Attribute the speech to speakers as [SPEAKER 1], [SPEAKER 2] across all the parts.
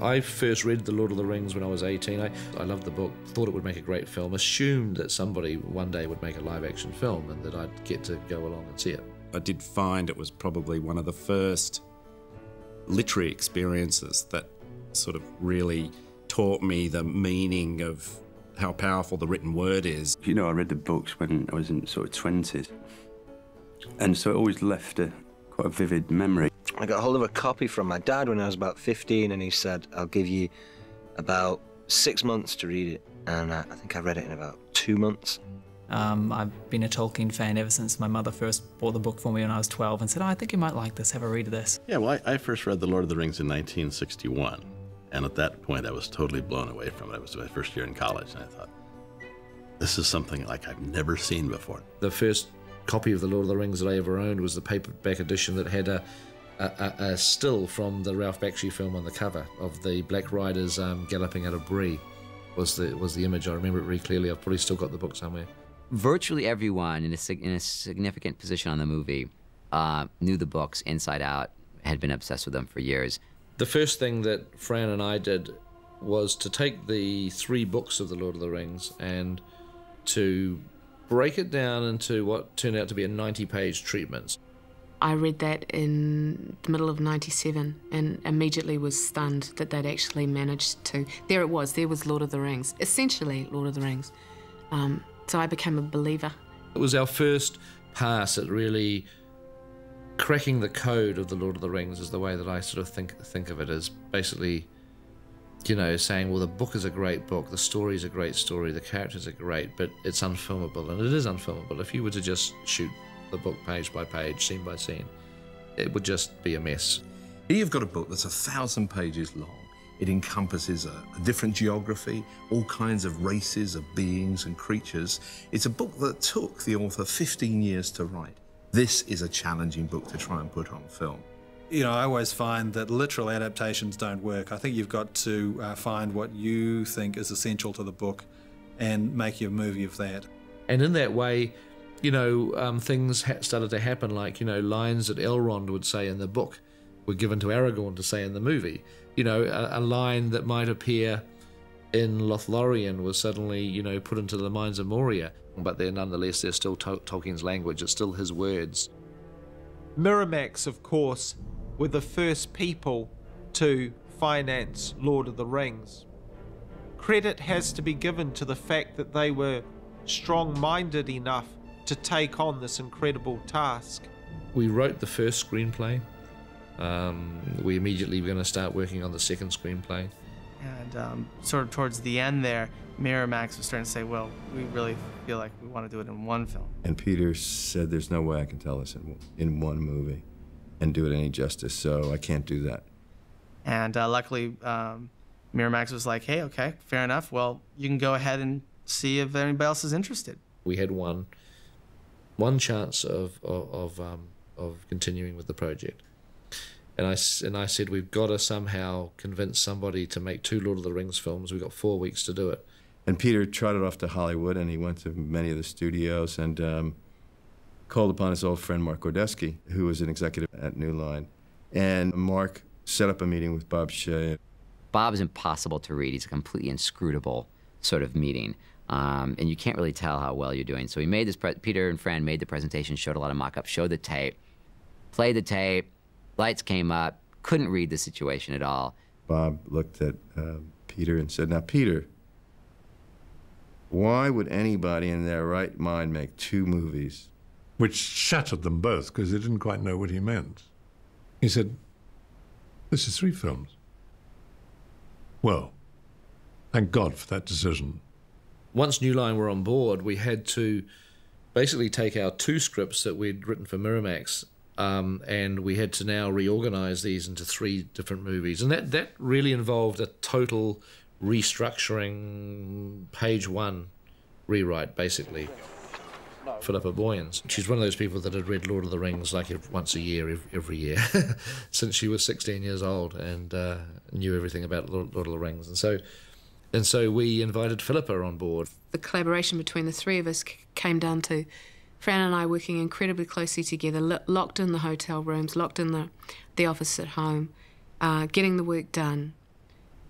[SPEAKER 1] I first read The Lord of the Rings when I was 18. I loved the book, thought it would make a great film, assumed that somebody one day would make a live-action film and that I'd get to go along and see it.
[SPEAKER 2] I did find it was probably one of the first literary experiences that sort of really taught me the meaning of how powerful the written word is.
[SPEAKER 3] You know, I read the books when I was in sort of 20s, and so it always left quite a vivid memory.
[SPEAKER 4] I got hold of a copy from my dad when I was about 15, and he said, I'll give you about 6 months to read it. And I think I read it in about 2 months.
[SPEAKER 5] I've been a Tolkien fan ever since my mother first bought the book for me when I was 12 and said, oh, I think you might like this, have a read of this.
[SPEAKER 6] Yeah, well, I first read The Lord of the Rings in 1961, and at that point I was totally blown away from it. It was my first year in college, and I thought, this is something like I've never seen before.
[SPEAKER 1] The first copy of The Lord of the Rings that I ever owned was the paperback edition that had a still from the Ralph Bakshi film on the cover of the Black Riders galloping out of Bree was the image. I remember it really clearly. I've probably still got the book somewhere.
[SPEAKER 7] Virtually everyone in a significant position on the movie knew the books inside out, had been obsessed with them for years.
[SPEAKER 1] The first thing that Fran and I did was to take the 3 books of The Lord of the Rings and to break it down into what turned out to be a 90-page treatment.
[SPEAKER 8] I read that in the middle of '97 and immediately was stunned that they'd actually managed to. There it was, there was Lord of the Rings, essentially Lord of the Rings. So I became a believer.
[SPEAKER 1] It was our first pass at really cracking the code of The Lord of the Rings, is the way that I sort of think of it, as basically, you know, saying, well, the book is a great book, the story is a great story, the characters are great, but it's unfilmable, and it is unfilmable. If you were to just shoot the book page by page, scene by scene, it would just be a mess.
[SPEAKER 9] Here you've got a book that's 1,000 pages long. It encompasses a different geography, all kinds of races of beings and creatures. It's a book that took the author 15 years to write. This is a challenging book to try and put on film.
[SPEAKER 10] You know, I always find that literal adaptations don't work. I think you've got to find what you think is essential to the book and make your movie of that. And in that way, you know, things started to happen, like, you know, lines that Elrond would say in the book were given to Aragorn to say in the movie. You know, a line that might appear in Lothlorien was suddenly, you know, put into the minds of Moria. But they're nonetheless, they're still Tolkien's language, it's still his words.
[SPEAKER 11] Miramax, of course, were the first people to finance Lord of the Rings. Credit has to be given to the fact that they were strong-minded enough to take on this incredible task.
[SPEAKER 1] We wrote the first screenplay. We immediately were going to start working on the second screenplay.
[SPEAKER 12] And sort of towards the end there, Miramax was starting to say, well, we really feel like we want to do it in one film.
[SPEAKER 13] And Peter said, there's no way I can tell this in one movie and do it any justice, so I can't do that.
[SPEAKER 12] And luckily, Miramax was like, hey, okay, fair enough. Well, you can go ahead and see if anybody else is interested.
[SPEAKER 1] We had one chance of continuing with the project. And I said, we've got to somehow convince somebody to make 2 Lord of the Rings films. We've got 4 weeks to do it.
[SPEAKER 13] And Peter trotted off to Hollywood, and he went to many of the studios and called upon his old friend Mark Gordeski, who was an executive at New Line. And Mark set up a meeting with Bob Shea.
[SPEAKER 7] Bob is impossible to read. He's a completely inscrutable sort of meeting. And you can't really tell how well you're doing. So he made this, Peter and Fran made the presentation, showed a lot of mock-ups, showed the tape, played the tape, lights came up, couldn't read the situation at all.
[SPEAKER 13] Bob looked at Peter and said, now, Peter, why would anybody in their right mind make 2 movies?
[SPEAKER 14] Which shattered them both, because they didn't quite know what he meant. He said, this is 3 films. Well, thank God for that decision.
[SPEAKER 1] Once New Line were on board, we had to basically take our 2 scripts that we'd written for Miramax, and we had to now reorganize these into 3 different movies. And that really involved a total restructuring, page 1 rewrite, basically. Philippa Boyens, she's one of those people that had read Lord of the Rings like once a year, every year, since she was 16 years old, and knew everything about Lord of the Rings. And so we invited Philippa on board.
[SPEAKER 8] The collaboration between the 3 of us came down to Fran and I working incredibly closely together, locked in the hotel rooms, locked in the office at home, getting the work done,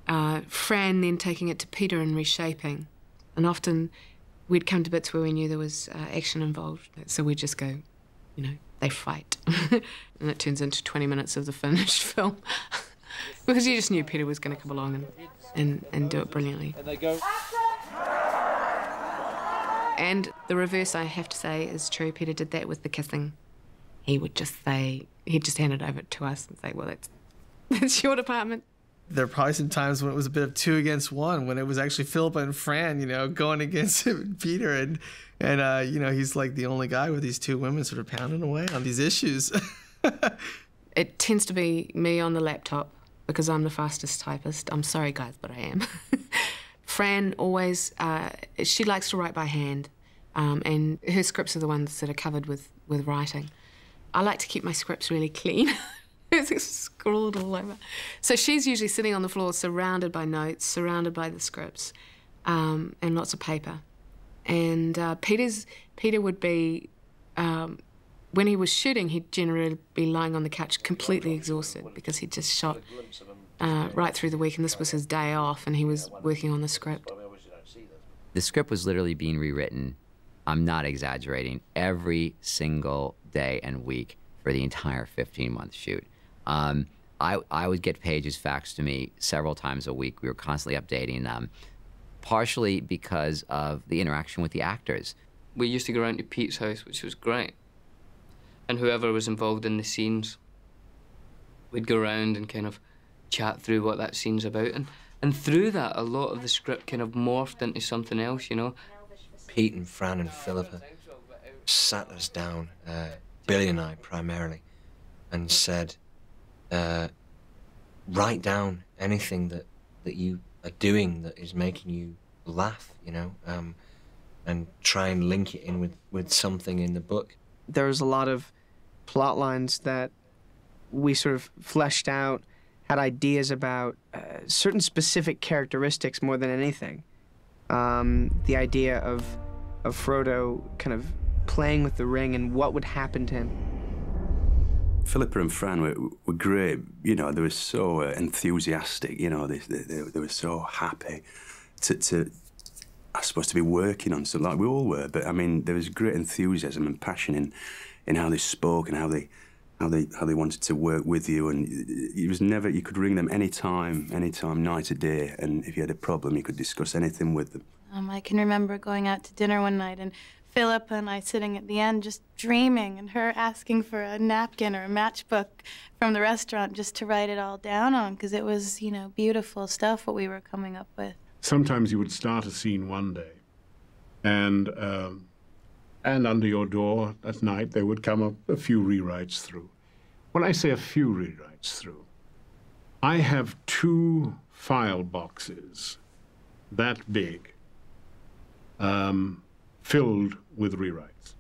[SPEAKER 8] Fran then taking it to Peter and reshaping. And often we'd come to bits where we knew there was action involved, so we'd just go, you know, they fight. And it turns into 20 minutes of the finished film. Because you just knew Peter was going to come along and do it brilliantly.
[SPEAKER 1] And they go...
[SPEAKER 8] And the reverse, I have to say, is true. Peter did that with the kissing. He would just say, he'd just hand it over to us and say, well, that's your department.
[SPEAKER 12] There are probably some times when it was a bit of 2 against 1, when it was actually Philippa and Fran, you know, going against Peter, and you know, he's like the only guy with these 2 women sort of pounding away on these issues.
[SPEAKER 8] It tends to be me on the laptop because I'm the fastest typist. I'm sorry, guys, but I am. Fran always, she likes to write by hand, and her scripts are the ones that are covered with writing. I like to keep my scripts really clean. It's scrawled all over. So she's usually sitting on the floor surrounded by notes, surrounded by the scripts, and lots of paper. And Peter would be, when he was shooting, he'd generally be lying on the couch completely exhausted because he'd just shot right through the week, and this was his day off, and he was working on the script.
[SPEAKER 7] The script was literally being rewritten, I'm not exaggerating, every single day and week for the entire 15-month shoot. I would get pages faxed to me several times a week. We were constantly updating them, partially because of the interaction with the actors.
[SPEAKER 15] We used to go around to Pete's house, which was great. And whoever was involved in the scenes, we'd go around and kind of chat through what that scene's about. And through that, a lot of the script kind of morphed into something else, you know.
[SPEAKER 4] Pete and Fran and Philippa sat us down, Billy and I primarily, and said, write down anything that you are doing that is making you laugh, you know, and try and link it in with something in the book.
[SPEAKER 16] There was a lot of plot lines that we sort of fleshed out, had ideas about certain specific characteristics more than anything. The idea of Frodo kind of playing with the ring and what would happen to him.
[SPEAKER 3] Philippa and Fran were great. You know, they were so enthusiastic. You know, they were so happy to I suppose, to be working on something, like we all were. But I mean, there was great enthusiasm and passion in how they spoke and how they wanted to work with you. And it was never, you could ring them anytime, night or day. And if you had a problem, you could discuss anything with them.
[SPEAKER 17] I can remember going out to dinner one night and Philippa and I sitting at the end just dreaming, and her asking for a napkin or a matchbook from the restaurant just to write it all down on, because it was, you know, beautiful stuff what we were coming up with.
[SPEAKER 14] Sometimes you would start a scene one day, and under your door at night there would come a few rewrites through. When I say a few rewrites through, I have 2 file boxes that big, filled with rewrites.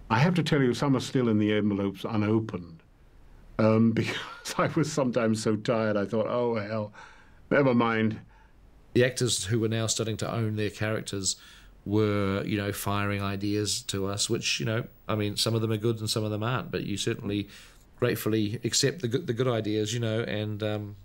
[SPEAKER 14] I have to tell you, some are still in the envelopes unopened, because I was sometimes so tired I thought, oh hell, never mind.
[SPEAKER 1] The actors who were now starting to own their characters were, you know, firing ideas to us, which, you know, I mean, some of them are good and some of them aren't, but you certainly gratefully accept the good ideas, you know, and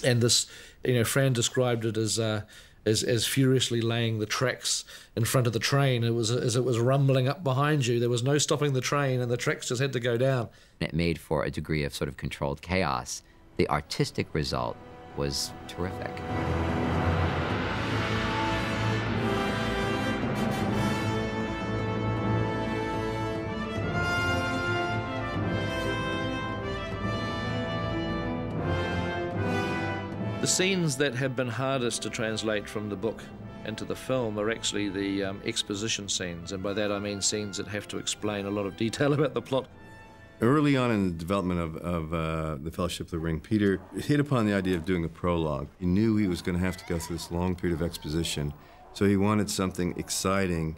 [SPEAKER 1] this, you know, Fran described it as furiously laying the tracks in front of the train. It was as it was rumbling up behind you. There was no stopping the train, and the tracks just had to go down.
[SPEAKER 7] It made for a degree of sort of controlled chaos. The artistic result was terrific.
[SPEAKER 1] The scenes that have been hardest to translate from the book into the film are actually the exposition scenes, and by that I mean scenes that have to explain a lot of detail about the plot.
[SPEAKER 13] Early on in the development of The Fellowship of the Ring, Peter hit upon the idea of doing a prologue. He knew he was going to have to go through this long period of exposition, so he wanted something exciting,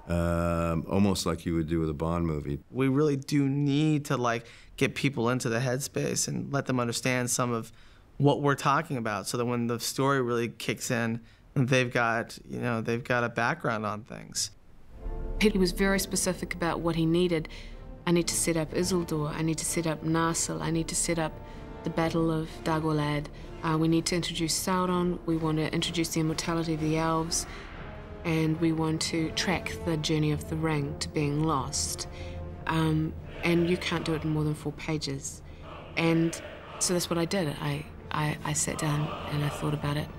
[SPEAKER 13] almost like you would do with a Bond movie.
[SPEAKER 12] We really do need to, like, get people into the headspace and let them understand some of what we're talking about, so that when the story really kicks in, they've got, you know, they've got a background on things.
[SPEAKER 8] Peter was very specific about what he needed. I need to set up Isildur, I need to set up Narsil, I need to set up the Battle of Dagorlad. We need to introduce Sauron. We want to introduce the immortality of the elves. And we want to track the journey of the ring to being lost. And you can't do it in more than 4 pages. And so that's what I did. I sat down and I thought about it.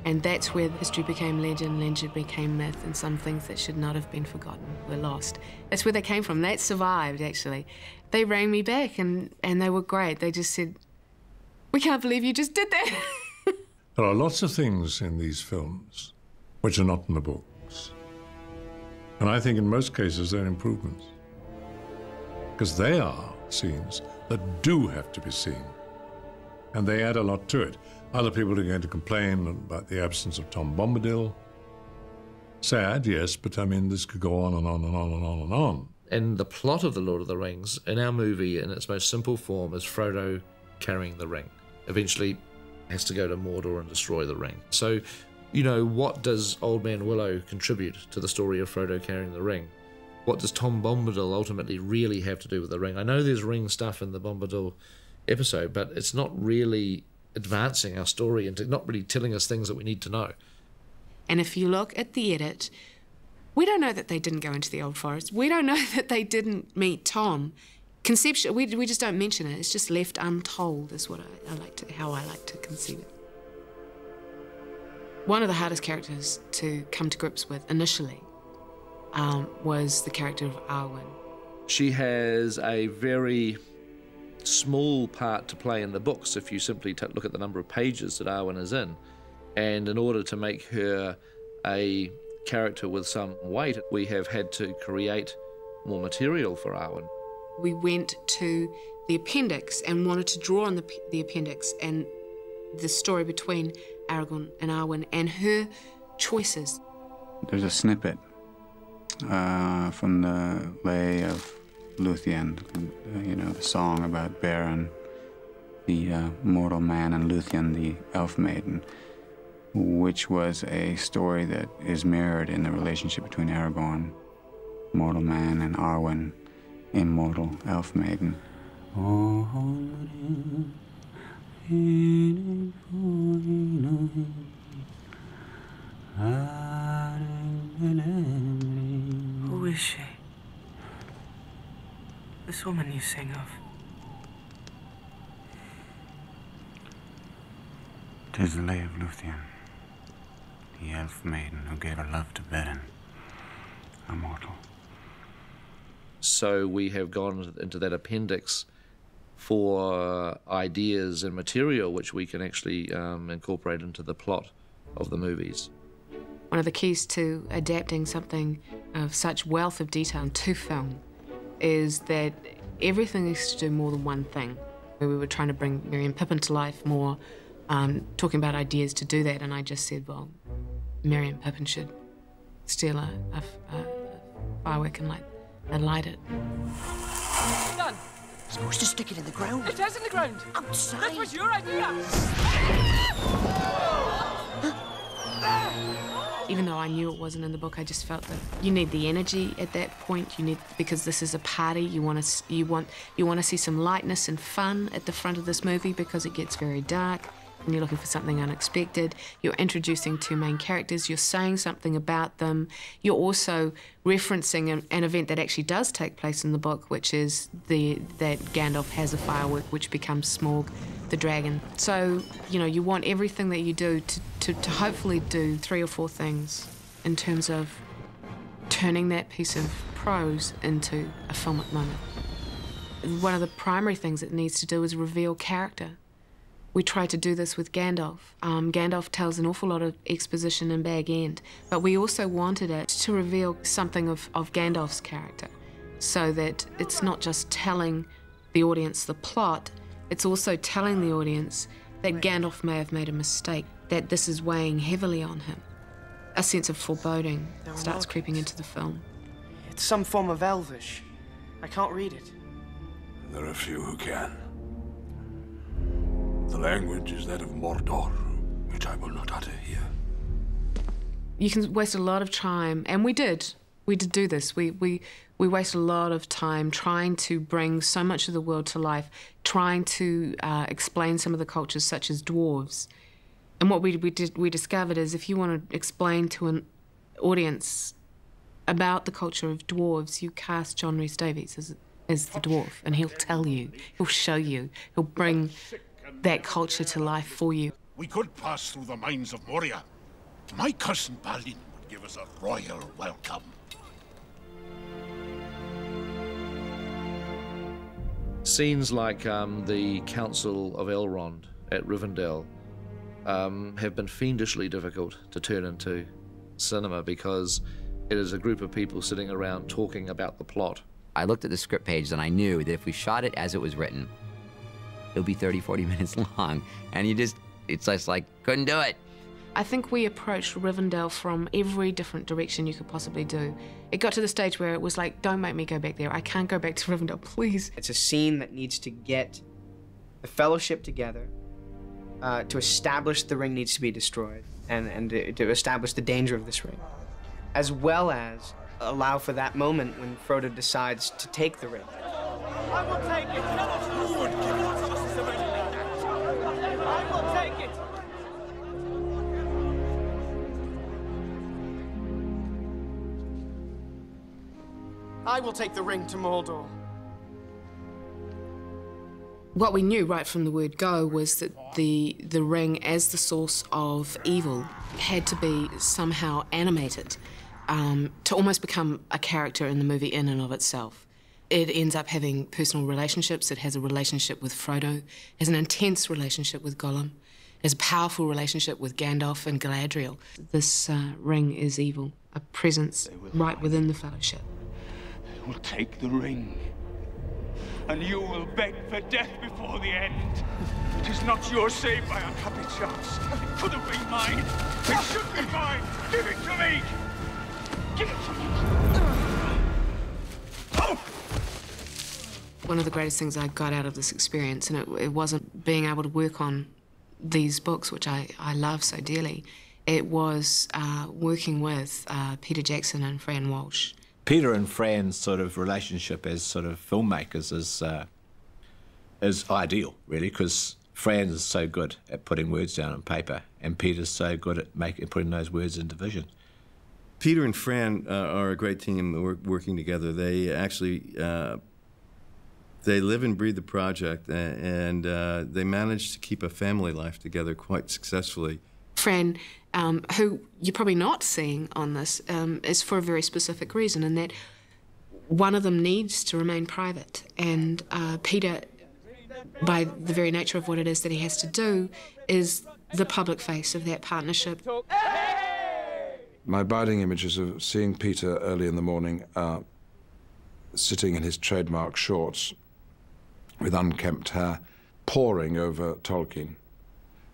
[SPEAKER 8] And that's where history became legend, legend became myth, and some things that should not have been forgotten were lost. That's where they came from. That survived, actually. They rang me back, and they were great. They just said, "We can't believe you just did that."
[SPEAKER 18] There are lots of things in these films which are not in the books. And I think in most cases they're improvements. Because they are scenes that do have to be seen. And they add a lot to it. Other people are going to complain about the absence of Tom Bombadil. Sad, yes, but I mean, this could go on and on and on and on and on.
[SPEAKER 1] And the plot of The Lord of the Rings, in our movie, in its most simple form, is Frodo carrying the ring. Eventually has to go to Mordor and destroy the ring. So, you know, what does Old Man Willow contribute to the story of Frodo carrying the ring? What does Tom Bombadil ultimately really have to do with the ring? I know there's ring stuff in the Bombadil episode, but it's not really advancing our story and not really telling us things that we need to know.
[SPEAKER 8] And if you look at the edit, we don't know that they didn't go into the Old Forest. We don't know that they didn't meet Tom. Conceptually, we just don't mention it. It's just left untold, is what how I like to conceive it. One of the hardest characters to come to grips with initially was the character of Arwen.
[SPEAKER 1] She has a very small part to play in the books if you simply look at the number of pages that Arwen is in. And in order to make her a character with some weight, we have had to create more material for Arwen.
[SPEAKER 8] We went to the appendix and wanted to draw on the appendix and the story between Aragorn and Arwen and her choices.
[SPEAKER 19] There's a snippet from the Lay of Luthien, you know, the song about Beren, the mortal man, and Luthien, the elf maiden, which was a story that is mirrored in the relationship between Aragorn, mortal man, and Arwen, immortal elf maiden.
[SPEAKER 20] Who is she? This woman you sing of.
[SPEAKER 19] 'Tis the Lay of Luthien, the elf maiden who gave her love to Beren, immortal.
[SPEAKER 1] So we have gone into that appendix for ideas and material which we can actually incorporate into the plot of the movies.
[SPEAKER 8] One of the keys to adapting something of such wealth of detail to film is that everything needs to do more than one thing. We were trying to bring Merry and Pippin to life more, talking about ideas to do that, and I just said, well, Merry and Pippin should steal a firework and light it.
[SPEAKER 20] Done.
[SPEAKER 21] Supposed to stick it in the ground.
[SPEAKER 20] It is in the ground.
[SPEAKER 21] Outside.
[SPEAKER 20] That was your idea.
[SPEAKER 8] Even though I knew it wasn't in the book, I just felt that you need the energy at that point. Because this is a party. You want to see some lightness and fun at the front of this movie because it gets very dark. And you're looking for something unexpected. You're introducing 2 main characters. You're saying something about them. You're also referencing an event that actually does take place in the book, which is that Gandalf has a firework which becomes Smaug, the dragon. So, you know, you want everything that you do to hopefully do 3 or 4 things in terms of turning that piece of prose into a filmic moment. One of the primary things it needs to do is reveal character. We tried to do this with Gandalf. Gandalf tells an awful lot of exposition in Bag End, but we also wanted it to reveal something of Gandalf's character, so that it's not just telling the audience the plot, it's also telling the audience that Gandalf may have made a mistake, that this is weighing heavily on him. A sense of foreboding starts creeping into the film.
[SPEAKER 20] It's some form of Elvish. I can't read it.
[SPEAKER 22] There are few who can. The language is that of Mordor, which I will not utter here.
[SPEAKER 8] You can waste a lot of time, and we did do this. We We waste a lot of time trying to bring so much of the world to life, trying to explain some of the cultures, such as dwarves. And what we discovered is if you want to explain to an audience about the culture of dwarves, you cast John Rhys Davies as the dwarf, and he'll tell you, he'll show you, he'll bring that culture to life for you.
[SPEAKER 22] We could pass through the mines of Moria. My cousin Balin would give us a royal welcome.
[SPEAKER 1] Scenes like the Council of Elrond at Rivendell have been fiendishly difficult to turn into cinema because it is a group of people sitting around talking about the plot.
[SPEAKER 7] I looked at the script page and I knew that if we shot it as it was written, it would be 30, 40 minutes long. And it's just like, couldn't do it.
[SPEAKER 8] I think we approached Rivendell from every different direction you could possibly do. It got to the stage where it was like, don't make me go back there. I can't go back to Rivendell, please.
[SPEAKER 16] It's a scene that needs to get the Fellowship together. To establish the ring needs to be destroyed and to establish the danger of this ring, as well as allow for that moment when Frodo decides to take the ring.
[SPEAKER 21] I will take it! I will take it! I will take the ring to Mordor.
[SPEAKER 8] What we knew right from the word go was that the ring, as the source of evil, had to be somehow animated to almost become a character in the movie in and of itself. It ends up having personal relationships. It has a relationship with Frodo, has an intense relationship with Gollum, has a powerful relationship with Gandalf and Galadriel. This ring is evil, a presence right within the Fellowship.
[SPEAKER 22] They will take the ring, and you will beg for death before the end. It is not yours saved by unhappy chance. It could have been mine. It should be mine. Give it to me. Give it to me. Oh!
[SPEAKER 8] One of the greatest things I got out of this experience, and it wasn't being able to work on these books, which I love so dearly, it was working with Peter Jackson and Fran Walsh.
[SPEAKER 2] Peter and Fran's sort of relationship as sort of filmmakers is ideal, really, because Fran is so good at putting words down on paper, and Peter's so good at putting those words into vision.
[SPEAKER 13] Peter and Fran are a great team working together. They actually they live and breathe the project, and they manage to keep a family life together quite successfully.
[SPEAKER 8] Fran, who you're probably not seeing on this, is for a very specific reason, in that one of them needs to remain private, and Peter, by the very nature of what it is that he has to do, is the public face of that partnership.
[SPEAKER 5] My abiding images of seeing Peter early in the morning sitting in his trademark shorts with unkempt hair, poring over Tolkien.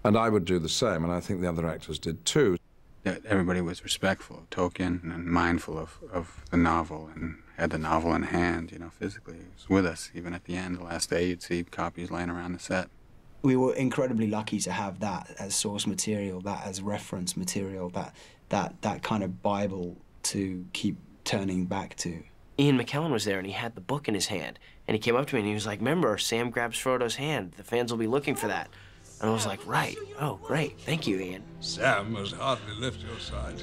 [SPEAKER 5] And I would do the same, and I think the other actors did too.
[SPEAKER 19] That everybody was respectful of Tolkien and mindful of the novel and had the novel in hand, you know, physically. It was with us. Even at the end, the last day, you'd see copies laying around the set.
[SPEAKER 23] We were incredibly lucky to have that as source material, that as reference material, that kind of Bible to keep turning back to.
[SPEAKER 24] Ian McKellen was there, and he had the book in his hand. And he came up to me, and he was like, remember, Sam grabs Frodo's hand. The fans will be looking for that. And I was like, right. Oh, great. Thank you, Ian.
[SPEAKER 22] Sam has hardly left your side.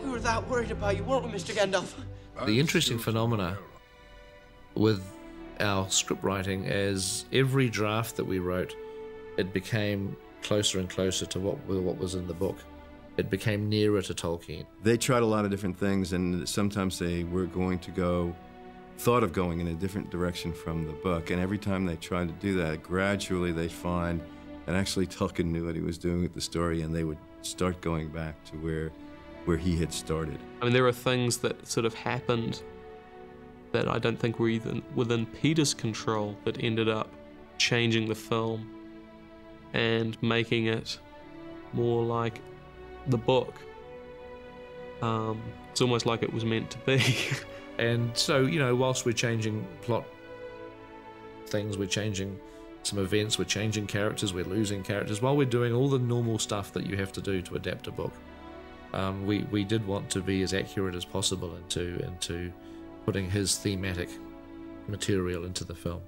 [SPEAKER 20] We were that worried about you, weren't we, Mr. Gandalf?
[SPEAKER 1] The interesting phenomena with our script writing is every draft that we wrote, it became closer and closer to what was in the book. It became nearer to Tolkien.
[SPEAKER 13] They tried a lot of different things, and sometimes they were thought of going in a different direction from the book, and every time they tried to do that, gradually they'd find that actually Tolkien knew what he was doing with the story, and they would start going back to where he had started.
[SPEAKER 25] I mean, there are things that sort of happened that I don't think were even within Peter's control that ended up changing the film and making it more like the book. It's almost like it was meant to be.
[SPEAKER 1] And so, you know, whilst we're changing plot things, we're changing some events, we're changing characters, we're losing characters, while we're doing all the normal stuff that you have to do to adapt a book, we did want to be as accurate as possible into putting his thematic material into the film.